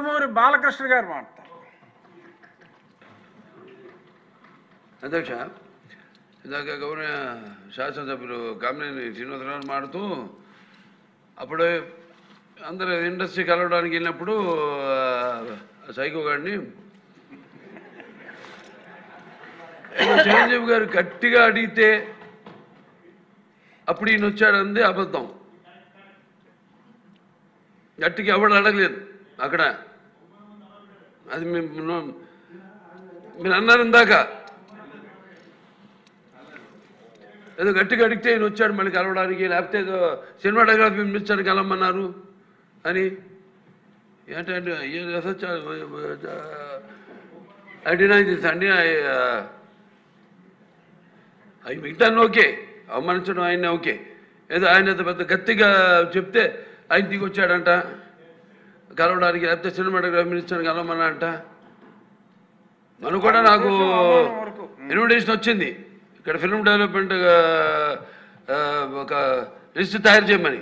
నందమూరి బాలకృష్ణ గారు మాట్లాడతారు. అధ్యక్ష, ఇందాక గౌరవ శాసనసభ్యులు కామినేని శ్రీనివాసరావు మాడుతూ అప్పుడు అందరూ ఇండస్ట్రీ కలవడానికి వెళ్ళినప్పుడు సైకో గారిని చిరంజీవి గారు గట్టిగా అడిగితే అప్పుడు ఈయన వచ్చాడంది అబద్ధం. గట్టిగా ఎవడు అడగలేదు అక్కడ. అది మీరు అన్నారు ఇందాక, ఏదో గట్టిగా అడిగితే ఈయన వచ్చాడు మళ్ళీ కలవడానికి, లేకపోతే ఏదో సినిమాటోగ్రఫీ మినిస్టర్ కలవమన్నారు అని. ఏంటంటే అడినా ఇది అండి అవి మిగతాన్ని ఓకే, అవమానించడం ఆయన ఓకే, ఏదో ఆయన పెద్ద గట్టిగా చెప్తే ఆయన దిగి వచ్చాడంట కలవడానికి, లేకపోతే సినిమాటోగ్రఫీ మినిస్టర్ కలవమన్నా అంట. మనం కూడా నాకు ఇన్విటేషన్ వచ్చింది ఇక్కడ ఫిల్మ్ డెవలప్మెంట్ ఒక లిస్ట్ తయారు చేయమని.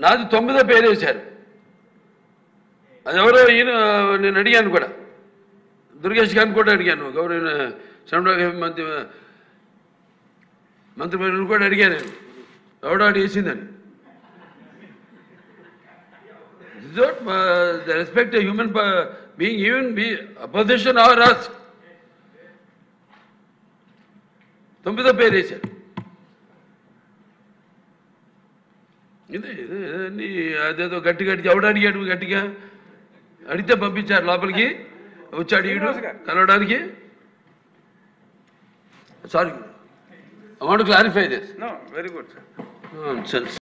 నాది 9వ పేరు వేశారు. అది ఎవరో ఈయన నేను అడిగాను కూడా, దుర్గేష్ గారిని కూడా అడిగాను, గౌరవ సినిమాటోగ్రఫీ మంత్రి కూడా అడిగాను నేను, ఎవడో అడిగేసిందని. The respect a human being, even be opposition or us. 9వ పేరు వేశారు. ఇదే అదేదో గట్టిగా ఎవడు అడిగాడు, గట్టిగా అడిగితే పంపించారు లోపలికి, వచ్చాడు ఈడు కలవడానికి. Sorry, I want to clarify this. No, very good, sir. Nonsense.